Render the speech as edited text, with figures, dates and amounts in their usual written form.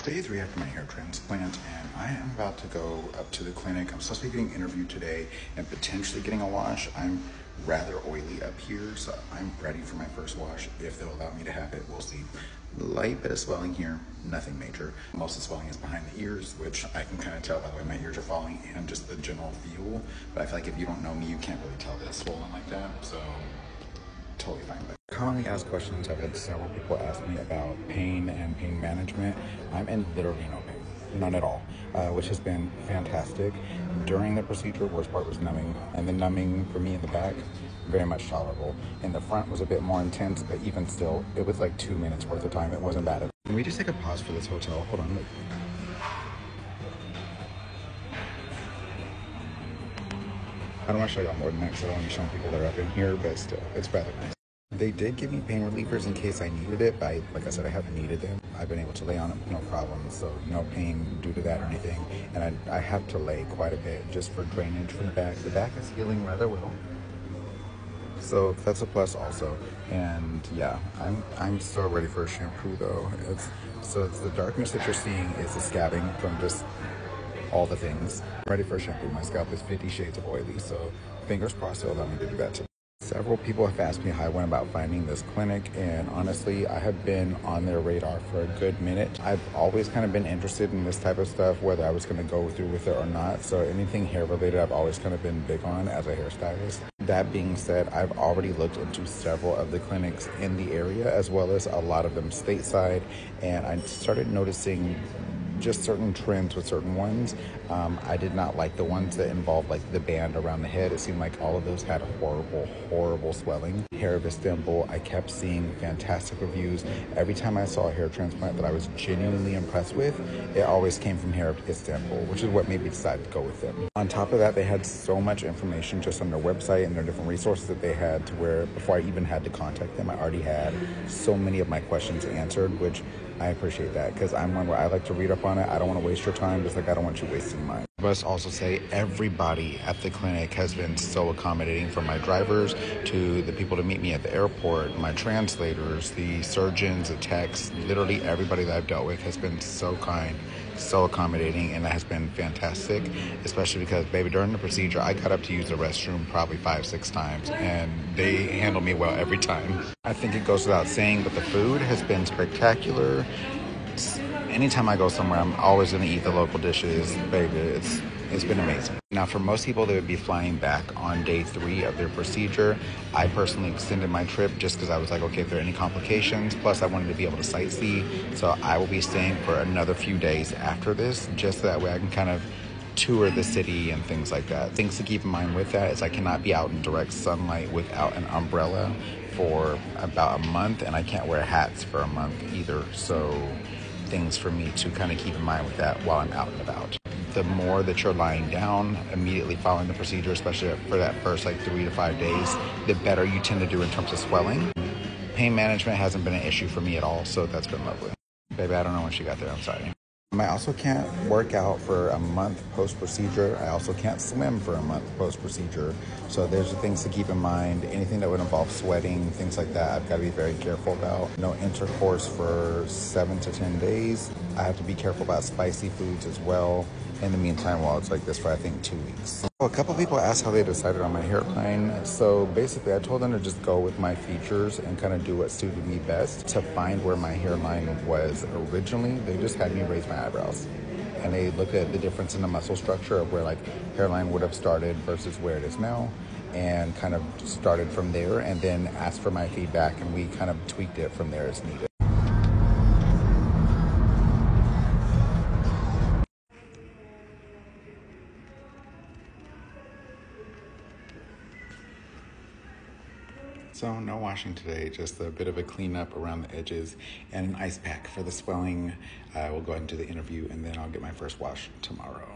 Day 3 after my hair transplant, and I am about to go up to the clinic. I'm supposed to be getting interviewed today and potentially getting a wash. I'm rather oily up here, so I'm ready for my first wash if they'll allow me to have it. We'll see. Light bit of swelling here, nothing major. Most of the swelling is behind the ears, which I can kind of tell by the way my ears are falling and just the general feel. But I feel like if you don't know me, you can't really tell that it's swollen like that, so totally fine. Commonly asked questions. I've had several people ask me about pain and pain management. I'm in literally no pain, none at all, which has been fantastic. During the procedure, worst part was numbing, and the numbing for me in the back, very much tolerable. In the front was a bit more intense, but even still, it was like 2 minutes worth of time. It wasn't bad. Can we just take a pause for this hotel? Hold on. I don't want to show y'all more than that because I don't want to be showing people that are up in here, but still, it's rather nice. They did give me pain relievers in case I needed it, but like I said, I haven't needed them. I've been able to lay on it with no problem, so no pain due to that or anything. And I have to lay quite a bit just for drainage from the back. The back is healing rather well, so that's a plus also. And yeah, I'm so ready for a shampoo though. It's the darkness that you're seeing is the scabbing from just all the things. I'm ready for a shampoo. My scalp is 50 shades of oily, so fingers crossed they'll allow me to do that too. Several people have asked me how I went about finding this clinic, and honestly, I have been on their radar for a good minute. I've always kind of been interested in this type of stuff, whether I was going to go through with it or not. So anything hair related, I've always kind of been big on as a hairstylist. That being said, I've already looked into several of the clinics in the area, as well as a lot of them stateside, and I started noticing just certain trends with certain ones. I did not like the ones that involved like the band around the head. It seemed like all of those had horrible swelling. Hair of Istanbul, I kept seeing fantastic reviews. Every time I saw a hair transplant that I was genuinely impressed with, it always came from Hair of Istanbul, which is what made me decide to go with them. On top of that, they had so much information just on their website and their different resources that they had, to where before I even had to contact them, I already had so many of my questions answered, which I appreciate that, because I'm one where I like to read up on it. I don't want to waste your time, just like I don't want you wasting mine. I must also say everybody at the clinic has been so accommodating, from my drivers to the people to meet me at the airport, my translators, the surgeons, the techs, literally everybody that I've dealt with has been so kind, so accommodating, and that has been fantastic, especially because, baby, during the procedure, I got up to use the restroom probably 5-6 times, and they handled me well every time. I think it goes without saying, but the food has been spectacular. Anytime I go somewhere, I'm always going to eat the local dishes, baby. It's been amazing. Now, for most people that would be flying back on day 3 of their procedure, I personally extended my trip just because I was like, okay, if there are any complications, plus I wanted to be able to sightsee. So I will be staying for another few days after this, just so that way I can kind of tour the city and things like that. Things to keep in mind with that is I cannot be out in direct sunlight without an umbrella for about a month, and I can't wear hats for a month either. So things for me to kind of keep in mind with that while I'm out and about. The more that you're lying down immediately following the procedure, especially for that first like 3 to 5 days, the better you tend to do in terms of swelling. Pain management hasn't been an issue for me at all, so that's been lovely. Baby, I don't know when she got there, I'm sorry. I also can't work out for a month post-procedure. I also can't swim for a month post-procedure. So there's the things to keep in mind. Anything that would involve sweating, things like that, I've got to be very careful about. No intercourse for 7 to 10 days. I have to be careful about spicy foods as well. In the meantime, while it's like this for, I think, 2 weeks. A couple people asked how they decided on my hairline. So basically, I told them to just go with my features and kind of do what suited me best. To find where my hairline was originally, they just had me raise my eyebrows. And they looked at the difference in the muscle structure of where like hairline would have started versus where it is now, and kind of started from there, and then asked for my feedback, and we kind of tweaked it from there as needed. So no washing today, just a bit of a cleanup around the edges and an ice pack for the swelling. I will go ahead and do the interview, and then I'll get my first wash tomorrow.